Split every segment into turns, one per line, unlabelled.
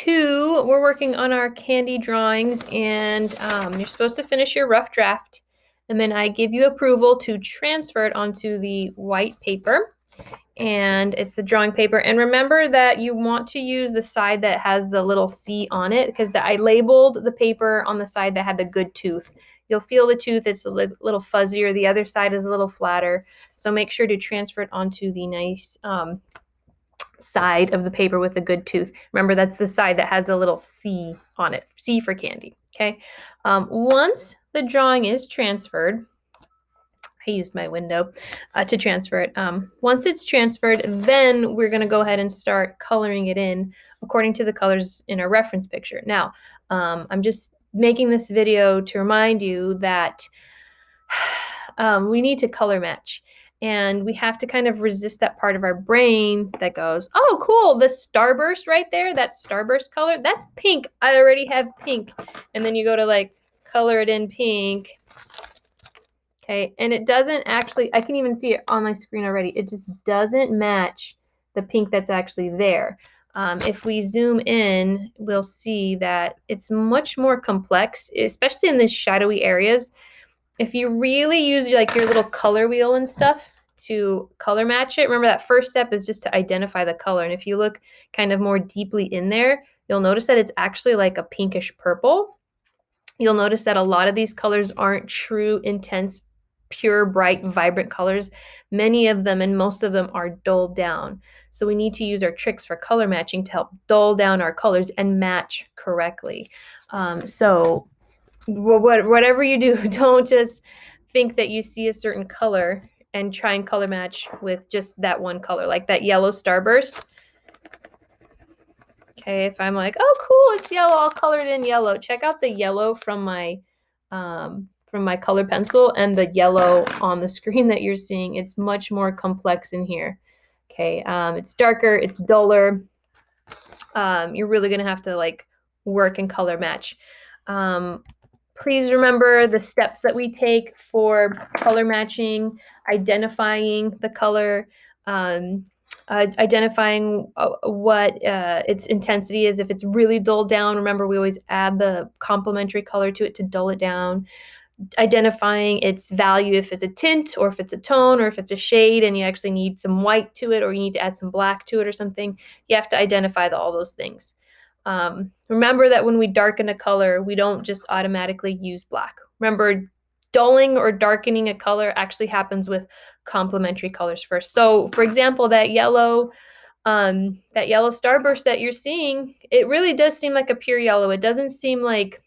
2, we're working on our candy drawings, and you're supposed to finish your rough draft, and then I give you approval to transfer it onto the white paper, and it's the drawing paper. And remember that you want to use the side that has the little C on it, because I labeled the paper on the side that had the good tooth. You'll feel the tooth, it's a little fuzzier. The other side is a little flatter. So make sure to transfer it onto the nice side of the paper with the good tooth. Remember, that's the side that has a little C on it. C for candy, okay? Once the drawing is transferred, I used my window to transfer it. Once it's transferred, then we're going to go ahead and start coloring it in according to the colors in our reference picture. Now, I'm just making this video to remind you that we need to color match. And we have to kind of resist that part of our brain that goes, oh, cool, the starburst right there, that starburst color, that's pink. I already have pink. And then you go to like color it in pink. Okay, and it doesn't actually, I can even see it on my screen already. It just doesn't match the pink that's actually there. If we zoom in, we'll see that it's much more complex, especially in these shadowy areas. If you really use like your little color wheel and stuff to color match it, remember that first step is just to identify the color. And if you look kind of more deeply in there, you'll notice that it's actually like a pinkish purple. You'll notice that a lot of these colors aren't true, intense, pure, bright, vibrant colors. Many of them and most of them are dulled down. So we need to use our tricks for color matching to help dull down our colors and match correctly. So whatever you do, don't just think that you see a certain color and try and color match with just that one color, like that yellow starburst. Okay, if I'm like, oh, cool, it's yellow, I'll color it in yellow. Check out the yellow from my color pencil and the yellow on the screen that you're seeing. It's much more complex in here. Okay, it's darker, it's duller. You're really gonna have to like work and color match. Please remember the steps that we take for color matching, identifying the color, identifying what its intensity is. If it's really dulled down, remember we always add the complementary color to it to dull it down. Identifying its value, if it's a tint or if it's a tone or if it's a shade and you actually need some white to it or you need to add some black to it or something, you have to identify all those things. Remember that when we darken a color, we don't just automatically use black. Remember, dulling or darkening a color actually happens with complementary colors first. So for example, that yellow starburst that you're seeing, it really does seem like a pure yellow. It doesn't seem like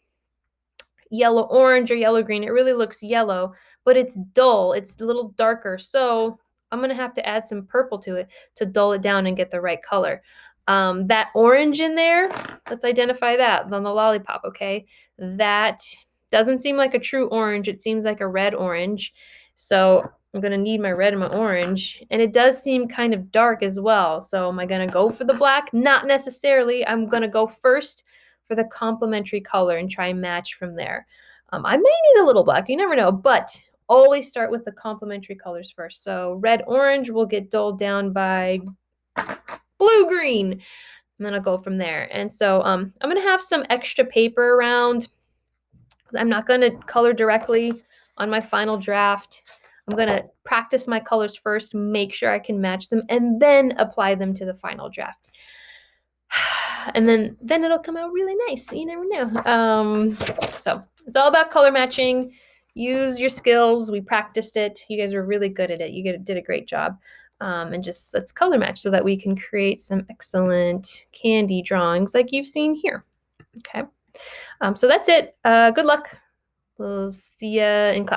yellow orange or yellow green. It really looks yellow, but it's dull. It's a little darker. So I'm going to have to add some purple to it to dull it down and get the right color. That orange in there, let's identify that on the lollipop, okay? That doesn't seem like a true orange. It seems like a red orange. So I'm going to need my red and my orange. And it does seem kind of dark as well. So am I going to go for the black? Not necessarily. I'm going to go first for the complementary color and try and match from there. I may need a little black. You never know. But always start with the complementary colors first. So red, orange will get dulled down by blue, green, and then I'll go from there. And so I'm going to have some extra paper around. I'm not going to color directly on my final draft. I'm going to practice my colors first, make sure I can match them, and then apply them to the final draft. And then it'll come out really nice. You never know. So it's all about color matching. Use your skills. We practiced it. You guys were really good at it. You did a great job. And just let's color match so that we can create some excellent candy drawings like you've seen here. Okay. So that's it. Good luck. We'll see you in class.